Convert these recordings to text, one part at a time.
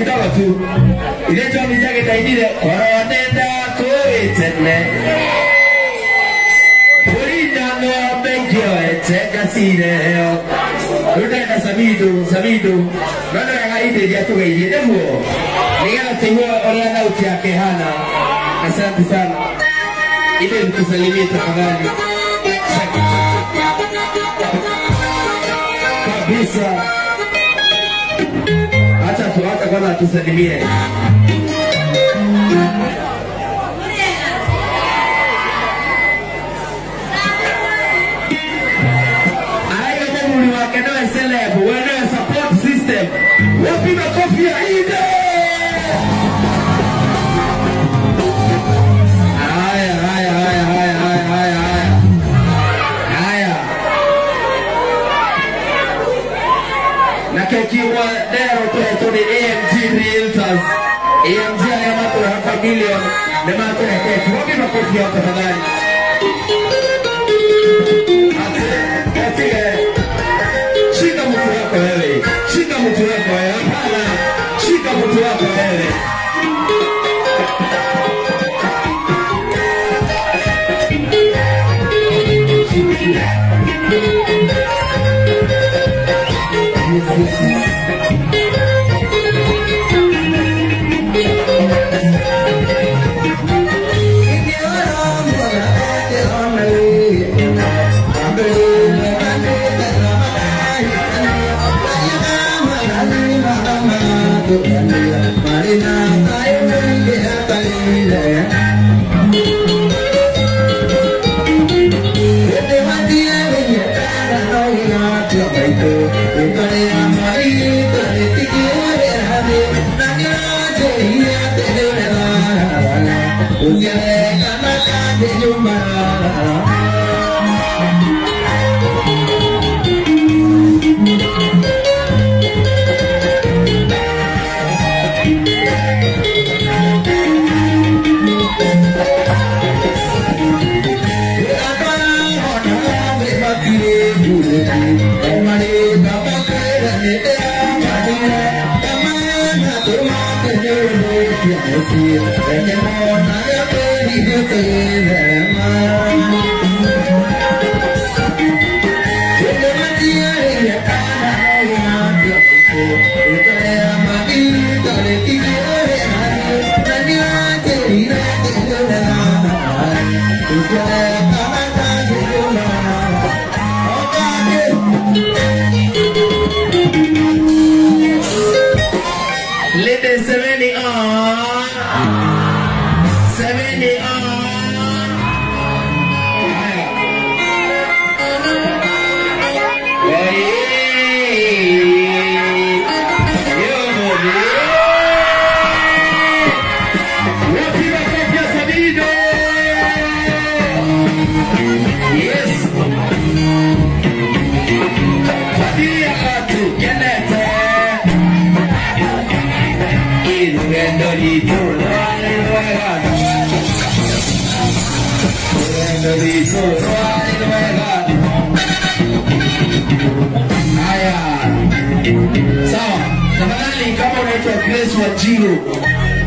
kidogo tu. Ile chombo chake taidile koronenda kuitene. Purina no bengio eteka sireo. Rudena sabidu. Nona haide ya tugeije demo. Nigala tengo oriana uti hana. Asante sana. Ile mtusalimie tafadhali. Kabisa. Acha kwanza tusalimie. Support system. Wapi makofi ya Ida? Haya. Na kiwa leo tu ni AMG Realtors. AMG ya watu hapa milioni na watu hekeki. Wapi makofi ya tafadhali? Shika mtu wako wewe. Hapana. Shika mtu wako wewe.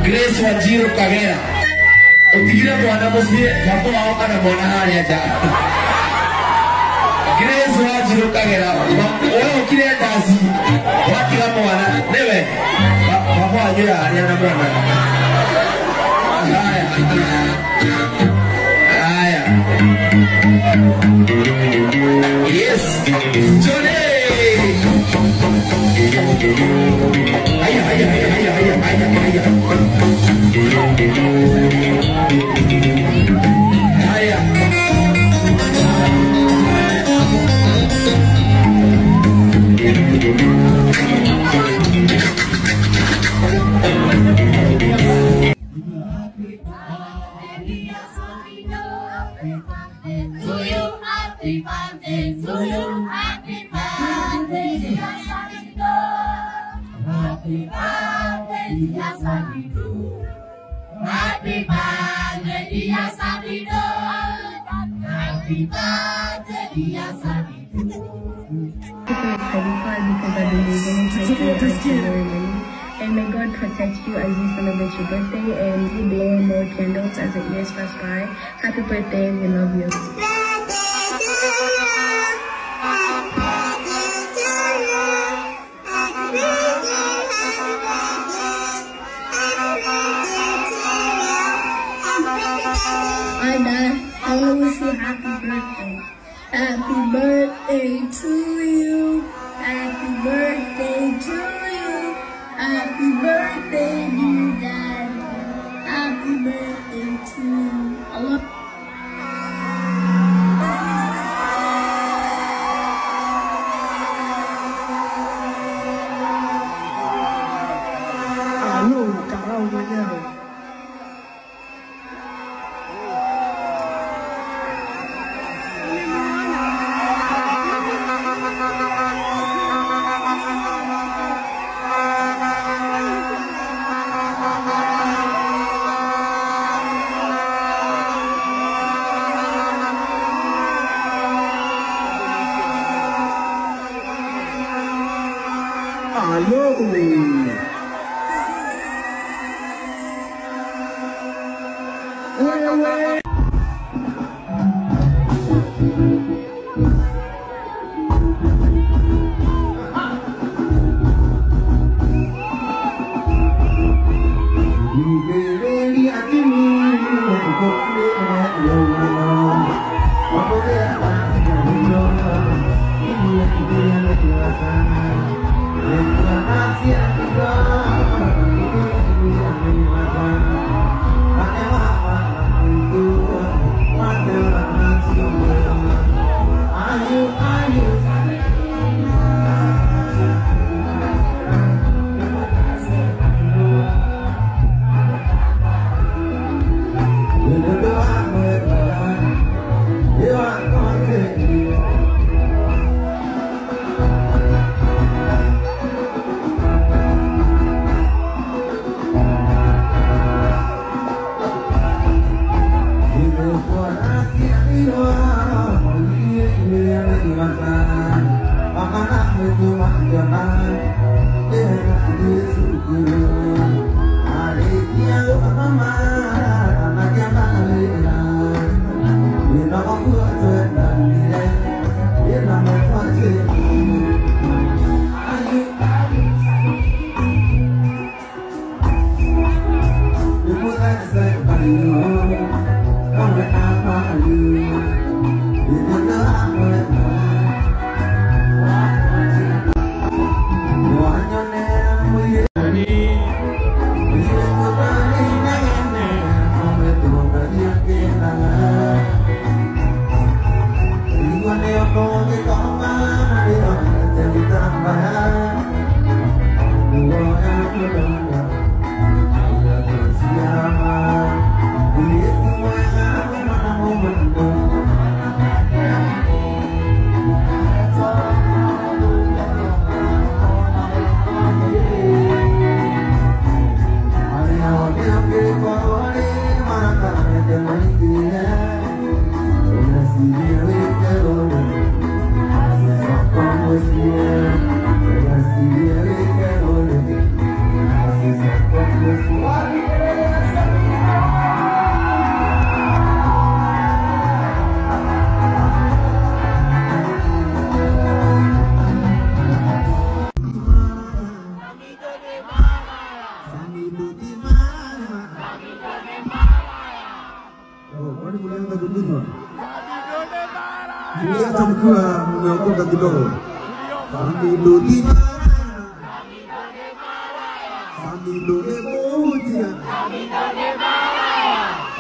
Grace Wanjiru Kagera. Ukigira mwana musie hapo hapa na mwana hali aja. Grace Wanjiru Kagera. Wewe ukire ndazi. Wakira mwana newe. Hapo ajira hali na mwana. Haya. Yes. Jole. Happy birthday, dear Sabido. Happy birthday, dear Sabido. And may God protect you as you celebrate your birthday and you blow more candles as the years pass by. Happy birthday, we love you. I want to wish you a happy birthday. Happy birthday to you. Happy birthday to you. Happy birthday, dear Daddy. Happy birthday to you. I love you.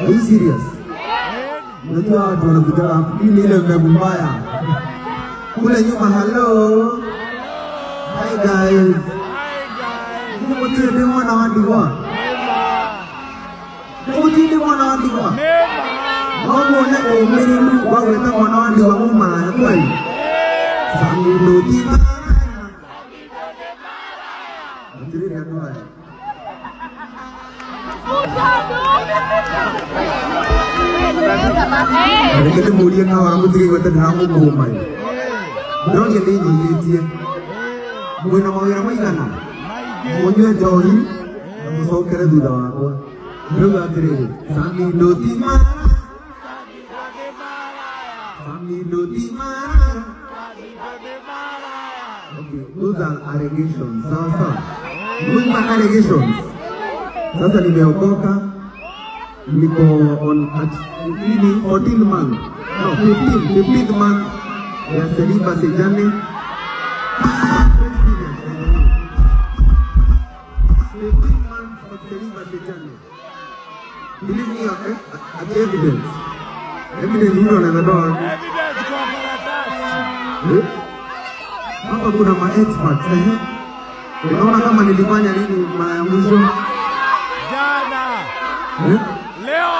Are you serious? Unajua watu wanakuja ili ile mbaya. Kule nyuma hello. Hi guys. Mutende mwana wandiwa. Mutende mwana wandiwa. Mambo na umeni wawe na mwana wandiwa mumala kweli. Sangu tima. Mutende mwana. Ada kita mulia na orang putih kita dhamu kumai. Berang jadi ni dia. Mui nama orang mana? Mwenye jori, msokere duda wako. Ndugu atire, sami doti mara. Sami doti mara. Okay, those are allegations. Sasa, those are allegations. Sasa nimeokoka, niko on 14th month, no 15th month ya celibacy journey. 15 months of celibacy journey. Believe me, at evidence. Evidence you don't have done. Hapa kuna ma experts unaona kama nilifanya nini mara ya mwisho jana leo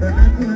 Thank you.